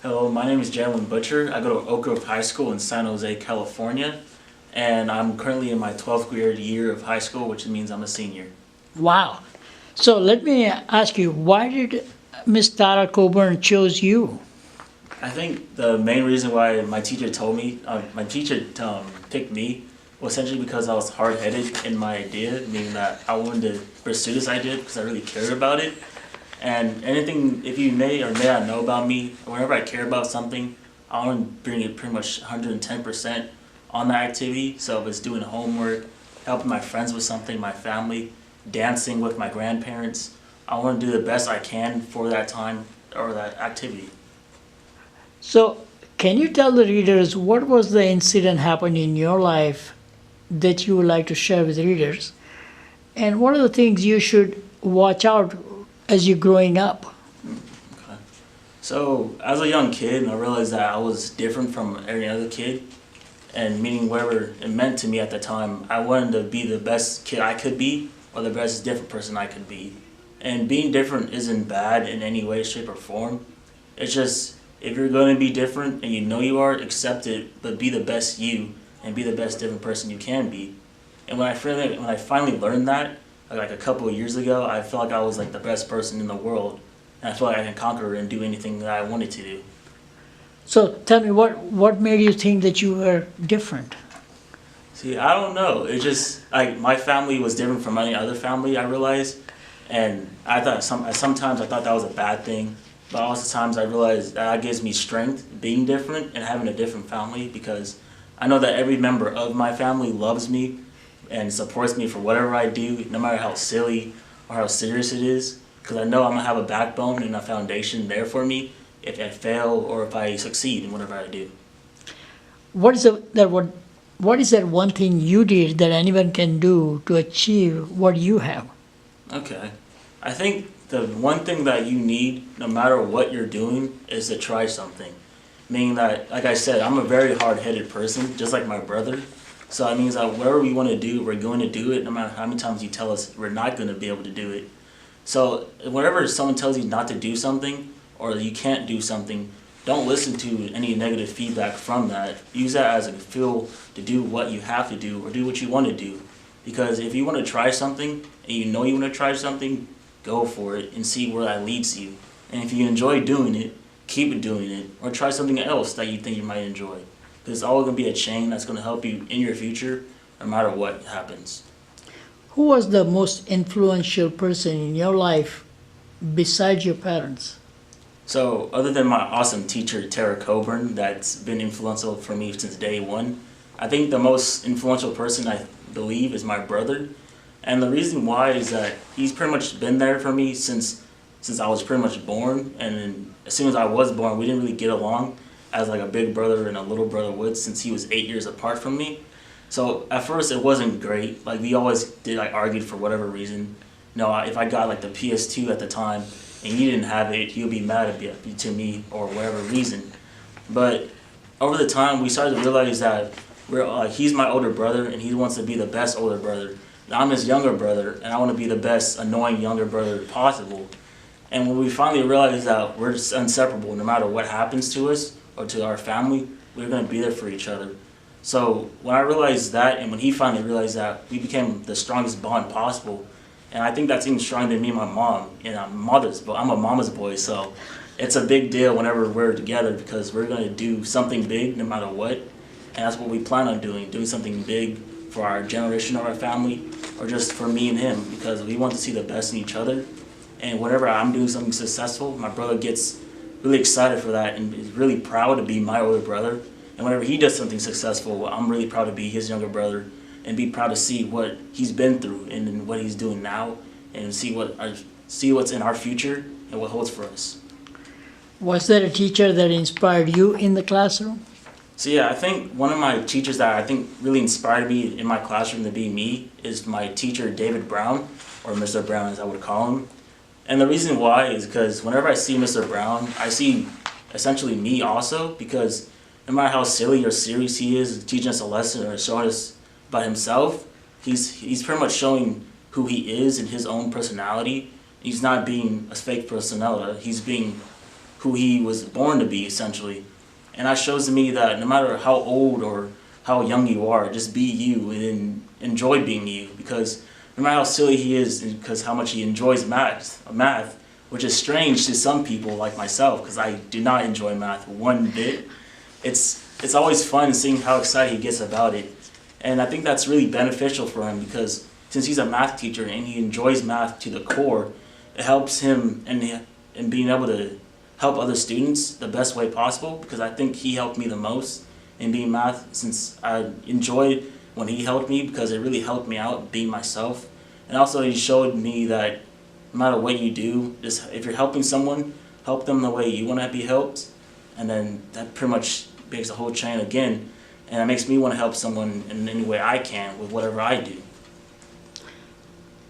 Hello, my name is Jalen Butcher. I go to Oak Grove High School in San Jose, California, and I'm currently in my 12th grade year of high school, which means I'm a senior. Wow. So let me ask you, why did Miss Tara Coburn chose you? I think the main reason why my teacher picked me was essentially because I was hard-headed in my idea, meaning that I wanted to pursue this idea because I really cared about it. And anything, if you may or may not know about me, whenever I care about something, I want to bring it pretty much 110% on that activity. So if it's doing homework, helping my friends with something, my family, dancing with my grandparents, I want to do the best I can for that time or that activity. So can you tell the readers what was the incident happened in your life that you would like to share with readers? And what are the things you should watch out as you're growing up? Okay. So as a young kid, I realized that I was different from every other kid, and meaning whatever it meant to me at the time, I wanted to be the best kid I could be, or the best different person I could be. And being different isn't bad in any way, shape, or form. It's just if you're going to be different and you know you are, accept it, but be the best you and be the best different person you can be. And when I finally learned that, like a couple of years ago, I felt like I was like the best person in the world, and I feel like I can conquer and do anything that I wanted to do. So tell me what made you think that you were different? See, I don't know. It just like my family was different from any other family. I realized, and I thought sometimes I thought that was a bad thing, but also times I realized that gives me strength being different and having a different family because I know that every member of my family loves me and supports me for whatever I do, no matter how silly or how serious it is, because I know I'm gonna have a backbone and a foundation there for me if I fail or if I succeed in whatever I do. What is that one thing you did that anyone can do to achieve what you have? Okay. I think the one thing that you need, no matter what you're doing, is to try something. Meaning that, like I said, I'm a very hard-headed person, just like my brother. So it means that whatever we want to do, we're going to do it, no matter how many times you tell us we're not going to be able to do it. So whenever someone tells you not to do something, or you can't do something, don't listen to any negative feedback from that. Use that as a fuel to do what you have to do, or do what you want to do. Because if you want to try something, and you know you want to try something, go for it and see where that leads you. And if you enjoy doing it, keep doing it, or try something else that you think you might enjoy. Because it's all going to be a chain that's going to help you in your future, no matter what happens. Who was the most influential person in your life besides your parents? So, other than my awesome teacher, Tara Coburn, that's been influential for me since day one, I think the most influential person I believe is my brother. And the reason why is that he's pretty much been there for me since I was pretty much born. And then as soon as I was born, we didn't really get along as like a big brother and a little brother would since he was 8 years apart from me. So at first it wasn't great. Like we always did like argued for whatever reason. You know, if I got like the PS2 at the time and he didn't have it, he would be mad to me or whatever reason. But over the time, we started to realize that he's my older brother and he wants to be the best older brother. And I'm his younger brother and I want to be the best annoying younger brother possible. And when we finally realized that we're just inseparable, no matter what happens to us or to our family, we're going to be there for each other. So when I realized that, and when he finally realized that, we became the strongest bond possible. And I think that's even stronger than me and my mom. And I'm a mama's boy, so it's a big deal whenever we're together because we're going to do something big no matter what. And that's what we plan on doing something big for our generation of our family, or just for me and him, because we want to see the best in each other. And whenever I'm doing something successful, my brother gets really excited for that and is really proud to be my older brother. And whenever he does something successful, I'm really proud to be his younger brother and be proud to see what he's been through and what he's doing now and see what's in our future and what holds for us. Was there a teacher that inspired you in the classroom? So yeah, I think one of my teachers that I think really inspired me in my classroom to be me is my teacher, David Brown, or Mr. Brown as I would call him. And the reason why is because whenever I see Mr. Brown, I see essentially me also, because no matter how silly or serious he is teaching us a lesson or showing us about himself, he's pretty much showing who he is and his own personality. He's not being a fake personality. He's being who he was born to be, essentially. And that shows to me that no matter how old or how young you are, just be you and enjoy being you. Because no matter how silly he is, because how much he enjoys math, which is strange to some people like myself, because I do not enjoy math one bit. It's always fun seeing how excited he gets about it. And I think that's really beneficial for him because since he's a math teacher and he enjoys math to the core, it helps him in being able to help other students the best way possible, because I think he helped me the most in being math, since I enjoyed when he helped me because it really helped me out being myself. And also he showed me that no matter what you do, just if you're helping someone, help them the way you want to be helped, and then that pretty much makes a whole chain again, and it makes me want to help someone in any way I can with whatever I do.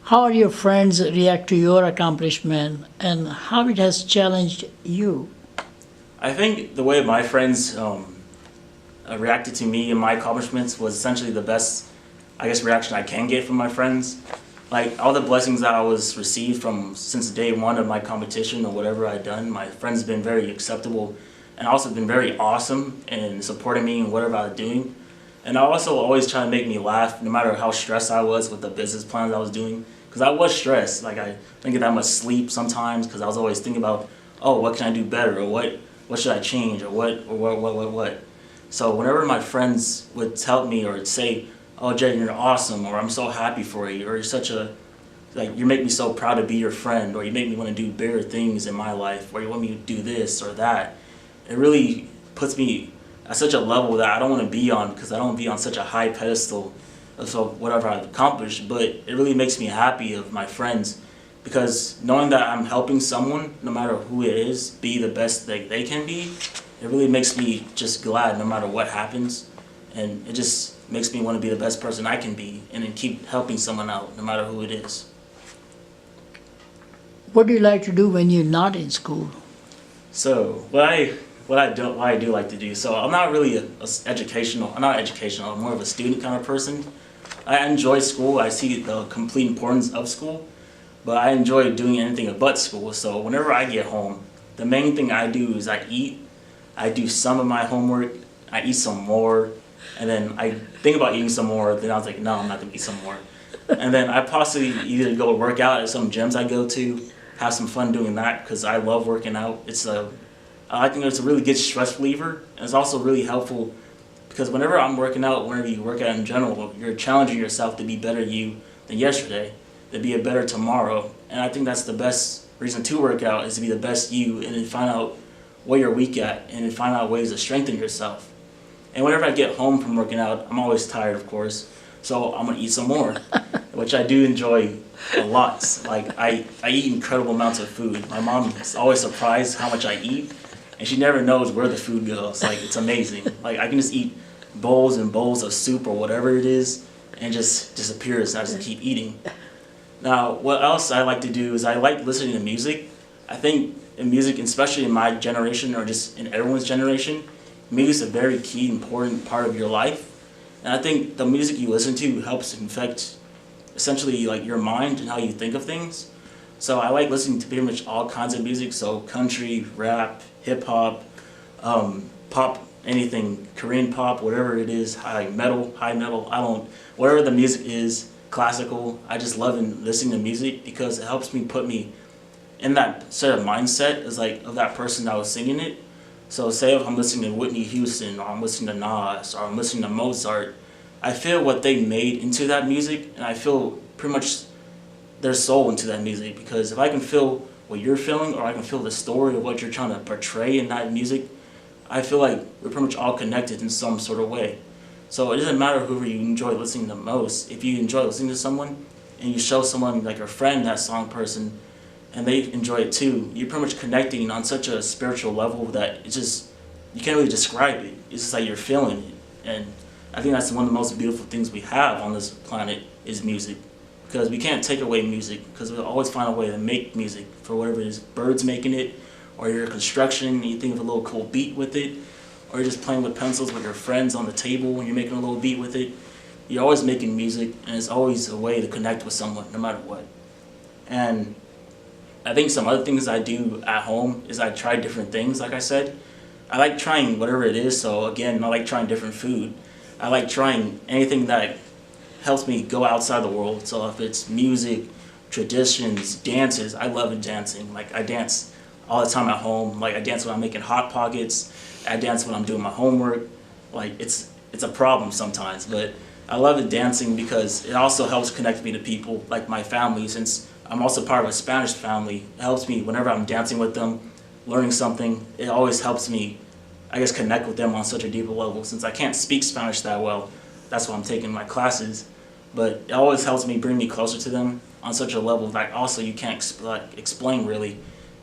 How are your friends react to your accomplishment and how it has challenged you? I think the way my friends reacted to me and my accomplishments was essentially the best, I guess, reaction I can get from my friends. Like all the blessings that I was received from since day one of my competition or whatever I'd done, my friends have been very acceptable and also been very awesome in supporting me in whatever I was doing. And I also always try to make me laugh no matter how stressed I was with the business plans I was doing. Because I was stressed. Like I didn't get that much sleep sometimes because I was always thinking about, oh, what can I do better, or what should I change, or what. So whenever my friends would tell me or say, oh, Jay, you're awesome, or I'm so happy for you, or you make me so proud to be your friend, or you make me want to do bigger things in my life, or you want me to do this or that, it really puts me at such a level that I don't want to be on, because I don't want to be on such a high pedestal of whatever I've accomplished. But it really makes me happy of my friends, because knowing that I'm helping someone, no matter who it is, be the best that they can be, it really makes me just glad no matter what happens. And it just makes me want to be the best person I can be and then keep helping someone out no matter who it is. What do you like to do when you're not in school? So what I do like to do. So I'm not really I'm not educational. I'm more of a student kind of person. I enjoy school. I see the complete importance of school, but I enjoy doing anything but school. So whenever I get home, the main thing I do is I eat. I do some of my homework. I eat some more, and then I think about eating some more. Then I was like, no, I'm not gonna eat some more. And then I possibly either go work out at some gyms I go to, have some fun doing that because I love working out. I think it's a really good stress reliever, and it's also really helpful because whenever I'm working out, whenever you work out in general, you're challenging yourself to be better you than yesterday, to be a better tomorrow. And I think that's the best reason to work out, is to be the best you and then find out what you're weak at and then find out ways to strengthen yourself. And whenever I get home from working out, I'm always tired, of course, so I'm going to eat some more, which I do enjoy a lot. Like, I eat incredible amounts of food. My mom is always surprised how much I eat, and she never knows where the food goes. Like, it's amazing. Like, I can just eat bowls and bowls of soup or whatever it is, and it just disappears, and I just keep eating. Now, what else I like to do is I like listening to music. I think in music, especially in my generation or just in everyone's generation, music is a very key, important part of your life. And I think the music you listen to helps affect essentially like your mind and how you think of things. So I like listening to pretty much all kinds of music, so country, rap, hip hop, pop, anything, Korean pop, whatever it is, high metal, whatever the music is, classical. I just love listening to music because it helps me put me in that sort of mindset as like of that person that was singing it. So say if I'm listening to Whitney Houston, or I'm listening to Nas, or I'm listening to Mozart, I feel what they made into that music, and I feel pretty much their soul into that music. Because if I can feel what you're feeling, or I can feel the story of what you're trying to portray in that music, I feel like we're pretty much all connected in some sort of way. So it doesn't matter who you enjoy listening to most. If you enjoy listening to someone, and you show someone like your friend that song person, and they enjoy it too, you're pretty much connecting on such a spiritual level that it's just, you can't really describe it. It's just like you're feeling it. And I think that's one of the most beautiful things we have on this planet is music. Because we can't take away music, because we'll always find a way to make music for whatever it is. Birds making it, or you're construction and you think of a little cool beat with it, or you're just playing with pencils with your friends on the table and you're making a little beat with it. You're always making music, and it's always a way to connect with someone, no matter what. And I think some other things I do at home is I try different things, like I said. I like trying whatever it is, so again, I like trying different food. I like trying anything that helps me go outside the world. So if it's music, traditions, dances, I love dancing. Like I dance all the time at home. Like I dance when I'm making hot pockets. I dance when I'm doing my homework. Like it's a problem sometimes, but I love it dancing because it also helps connect me to people like my family. Since I'm also part of a Spanish family, it helps me whenever I'm dancing with them, learning something. It always helps me, I guess, connect with them on such a deeper level. Since I can't speak Spanish that well, that's why I'm taking my classes. But it always helps me bring me closer to them on such a level that also you can't explain really,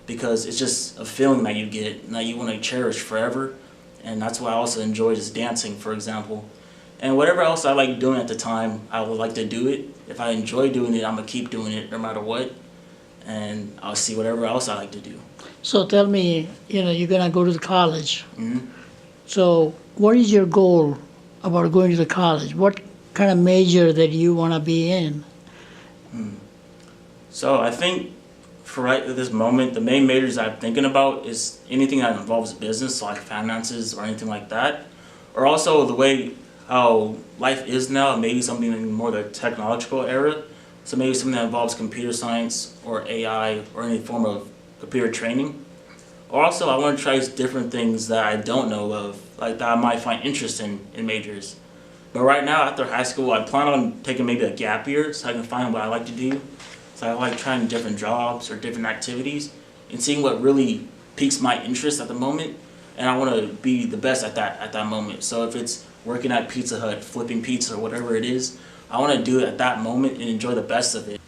because it's just a feeling that you get and that you want to cherish forever. And that's why I also enjoy just dancing, for example. And whatever else I like doing at the time, I would like to do it. If I enjoy doing it, I'm going to keep doing it no matter what. And I'll see whatever else I like to do. So tell me, you're gonna go to the college. Hmm. So what is your goal about going to the college? What kind of major that you want to be in? So I think for right at this moment, the main majors I'm thinking about is anything that involves business, so like finances or anything like that. Or also the way how life is now, maybe something in more the technological era. So maybe something that involves computer science or AI or any form of computer training. Or also I want to try different things that I don't know of, like that I might find interest in majors. But right now, after high school, I plan on taking maybe a gap year so I can find what I like to do. So I like trying different jobs or different activities and seeing what really piques my interest at the moment. And I want to be the best at that moment. So if it's working at Pizza Hut, flipping pizza, or whatever it is, I want to do it at that moment and enjoy the best of it.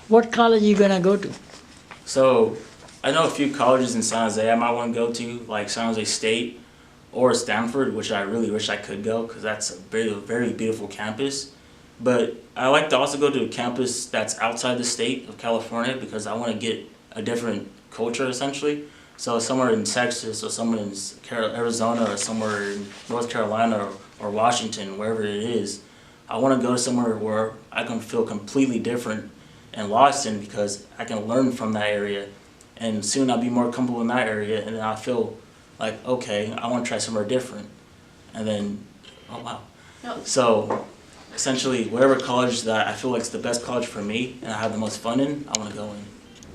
What college are you gonna go to? So I know a few colleges in San Jose I might want to go to, like San Jose State or Stanford, which I really wish I could go because that's a very, very beautiful campus. But I like to also go to a campus that's outside the state of California because I want to get a different culture essentially. So somewhere in Texas or somewhere in Arizona or somewhere in North Carolina or Washington, wherever it is, I want to go somewhere where I can feel completely different and lost in because I can learn from that area. And soon I'll be more comfortable in that area and then I feel like, okay, I want to try somewhere different. And then, oh wow. No. So essentially, whatever college that I feel like is the best college for me and I have the most fun in, I want to go in.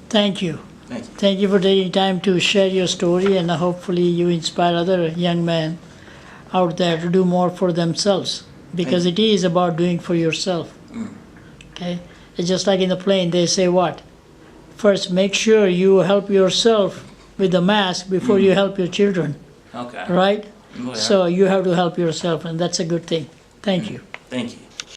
Thank you. Thank you. Thank you for taking time to share your story, and hopefully you inspire other young men out there to do more for themselves, because it is about doing for yourself. Okay? It's just like in the plane, they say what? First, make sure you help yourself with the mask before you help your children, Okay. right? Oh, yeah. So you have to help yourself, and that's a good thing. Thank you. Thank you.